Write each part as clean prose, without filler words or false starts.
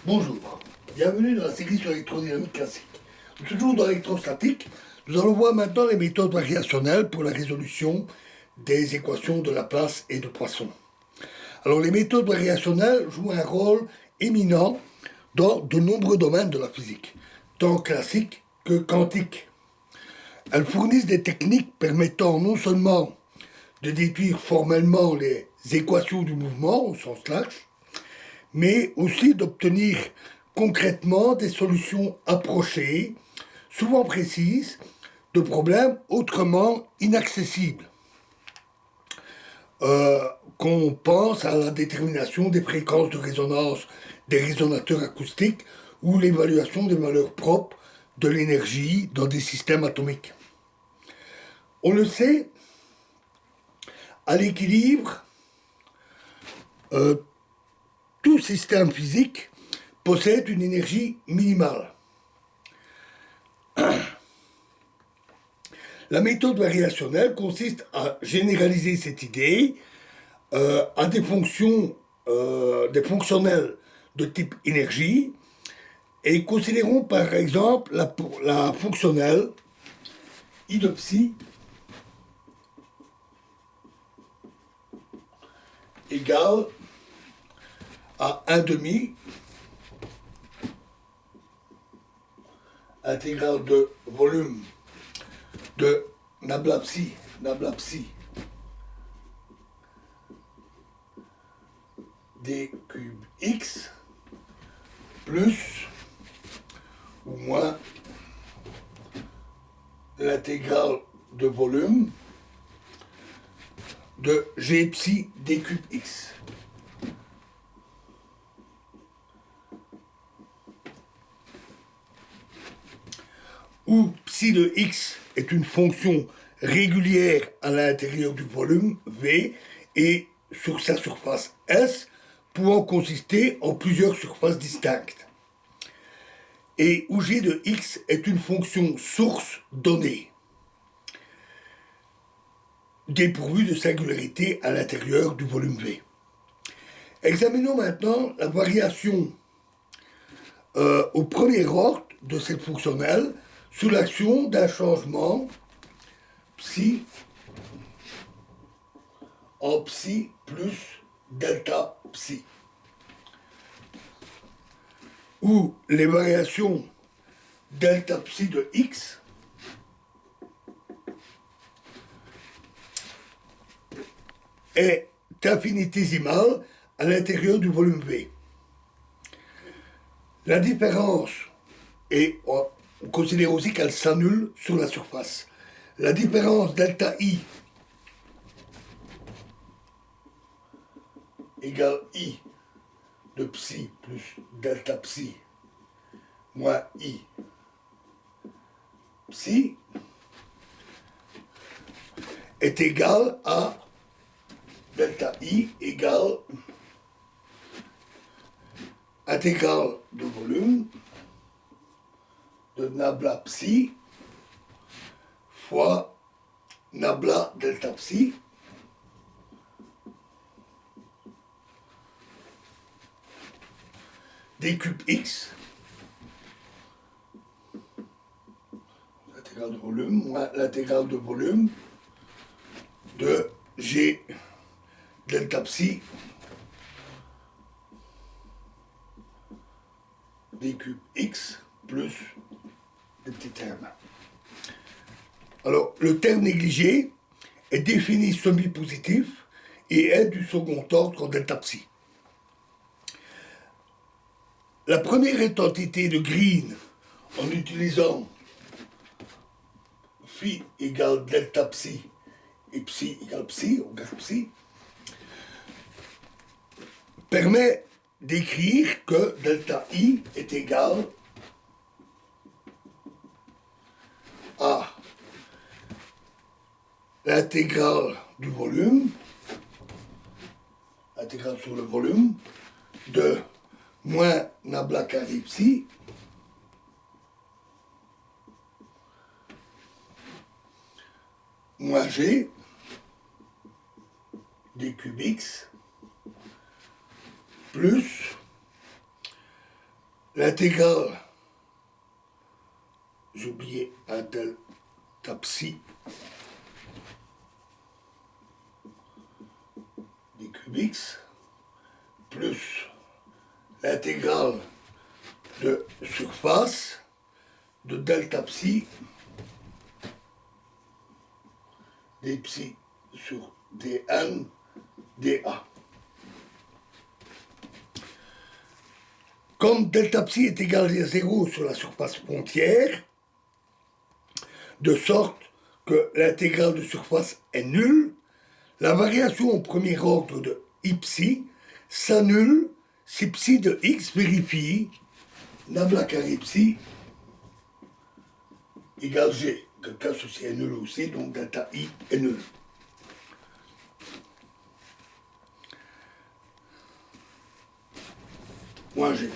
Bonjour, bienvenue dans la série sur l'électrodynamique classique. Toujours dans l'électrostatique, nous allons voir maintenant les méthodes variationnelles pour la résolution des équations de Laplace et de Poisson. Alors les méthodes variationnelles jouent un rôle éminent dans de nombreux domaines de la physique, tant classique que quantique. Elles fournissent des techniques permettant non seulement de déduire formellement les équations du mouvement au sens large, mais aussi d'obtenir concrètement des solutions approchées, souvent précises, de problèmes autrement inaccessibles. Qu'on pense à la détermination des fréquences de résonance des résonateurs acoustiques ou l'évaluation des valeurs propres de l'énergie dans des systèmes atomiques. On le sait, à l'équilibre, tout système physique possède une énergie minimale. La méthode variationnelle consiste à généraliser cette idée à des fonctions, des fonctionnels de type énergie, et considérons par exemple la fonctionnelle I de psi égale à 1 demi intégrale de volume de nabla psi d cube x plus ou moins l'intégrale de volume de g psi d cube x. Où psi de x est une fonction régulière à l'intérieur du volume V et sur sa surface S, pouvant consister en plusieurs surfaces distinctes. Et où g de x est une fonction source donnée, dépourvue de singularité à l'intérieur du volume V. Examinons maintenant la variation au premier ordre de cette fonctionnelle sous l'action d'un changement psi en psi plus delta psi, où les variations delta psi de x est infinitésimale à l'intérieur du volume V. La différence, et on considère aussi qu'elle s'annule sur la surface, la différence delta I égale I de psi plus delta psi moins I psi est égale à delta I égale intégrale de volume de nabla psi fois nabla delta psi d cube x, l'intégrale de volume moins l'intégrale de volume de g delta psi d cube x plus des petits termes. Alors, le terme négligé est défini semi-positif et est du second ordre delta psi. La première identité de Green, en utilisant phi égale delta psi et psi égale psi, ou delta psi, permet d'écrire que delta I est égal à l'intégrale du volume, intégrale sur le volume, de moins nabla carré psi moins g d cube x plus l'intégrale, j'ai oublié un delta psi d cube x, plus l'intégrale de surface de delta psi d psi sur dn dA. Comme delta psi est égal à 0 sur la surface frontière, de sorte que l'intégrale de surface est nulle, la variation au premier ordre de I psi s'annule si psi de x vérifie nabla carré psi égale g. Delta ceci est nul aussi, donc delta I est nul. Moins g.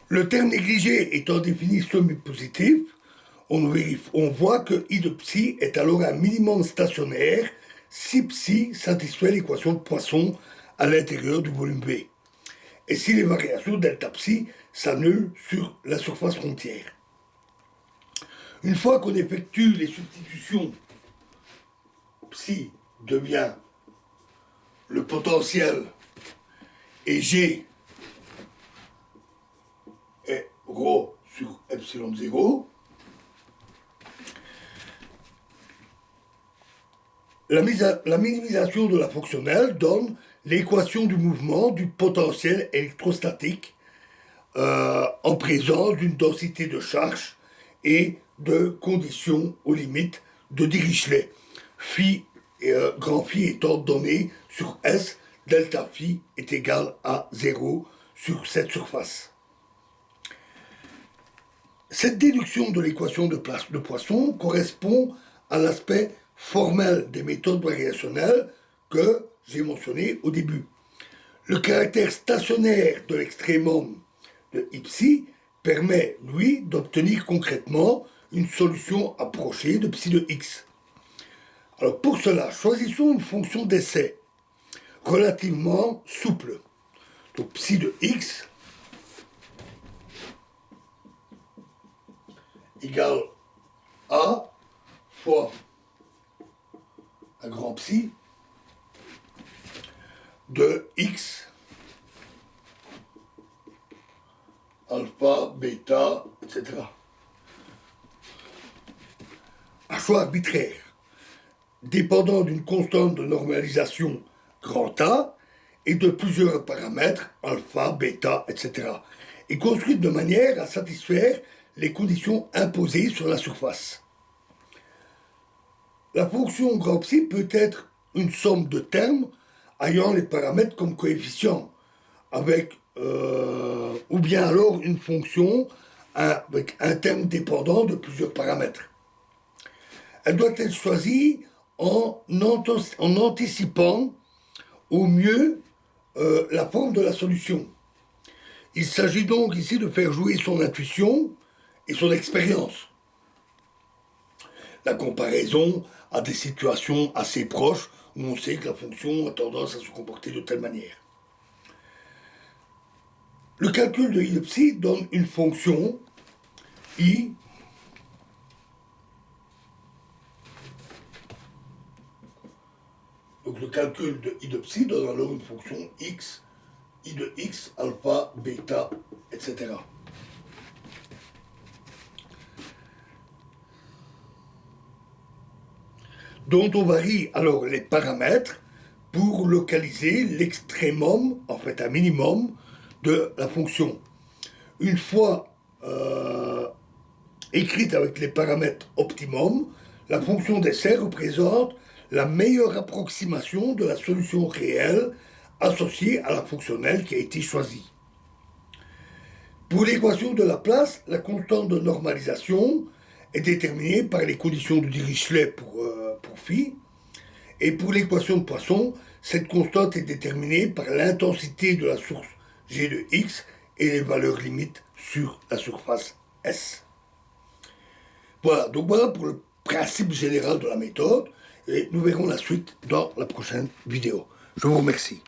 Le terme négligé étant défini semi-positif, on voit que I de psi est alors un minimum stationnaire si psi satisfait l'équation de Poisson à l'intérieur du volume V. Et si les variations delta psi s'annulent sur la surface frontière. Une fois qu'on effectue les substitutions, psi devient le potentiel et G est ρ sur epsilon 0. La minimisation de la fonctionnelle donne l'équation du mouvement du potentiel électrostatique en présence d'une densité de charge et de conditions aux limites de Dirichlet. Phi grand phi étant donné sur S, delta phi est égal à 0 sur cette surface. Cette déduction de l'équation de Poisson correspond à l'aspect formel des méthodes variationnelles que j'ai mentionné au début. Le caractère stationnaire de l'extrémum de psi permet, lui, d'obtenir concrètement une solution approchée de psi de x. Alors pour cela, choisissons une fonction d'essai relativement souple. Donc psi de x égale a fois un grand psi de x alpha, bêta, etc. Un choix arbitraire, dépendant d'une constante de normalisation grand A et de plusieurs paramètres, alpha, bêta, etc. et construite de manière à satisfaire les conditions imposées sur la surface. La fonction grand psi peut être une somme de termes ayant les paramètres comme coefficients, avec ou bien alors une fonction avec un terme dépendant de plusieurs paramètres. Elle doit être choisie en anticipant au mieux la forme de la solution. Il s'agit donc ici de faire jouer son intuition et son expérience. La comparaison à des situations assez proches où on sait que la fonction a tendance à se comporter de telle manière. Le calcul de I de psi donne une fonction I donc le calcul de I de psi donne alors une fonction x, I de x, alpha, bêta, etc. Dont on varie alors les paramètres pour localiser l'extrémum, en fait un minimum, de la fonction. Une fois écrite avec les paramètres optimum, la fonction d'essai représente la meilleure approximation de la solution réelle associée à la fonctionnelle qui a été choisie. Pour l'équation de Laplace, la constante de normalisation est déterminée par les conditions de Dirichlet pour phi, et pour l'équation de Poisson, cette constante est déterminée par l'intensité de la source g de x et les valeurs limites sur la surface S. Voilà, donc voilà pour le principe général de la méthode, et nous verrons la suite dans la prochaine vidéo. Je vous remercie.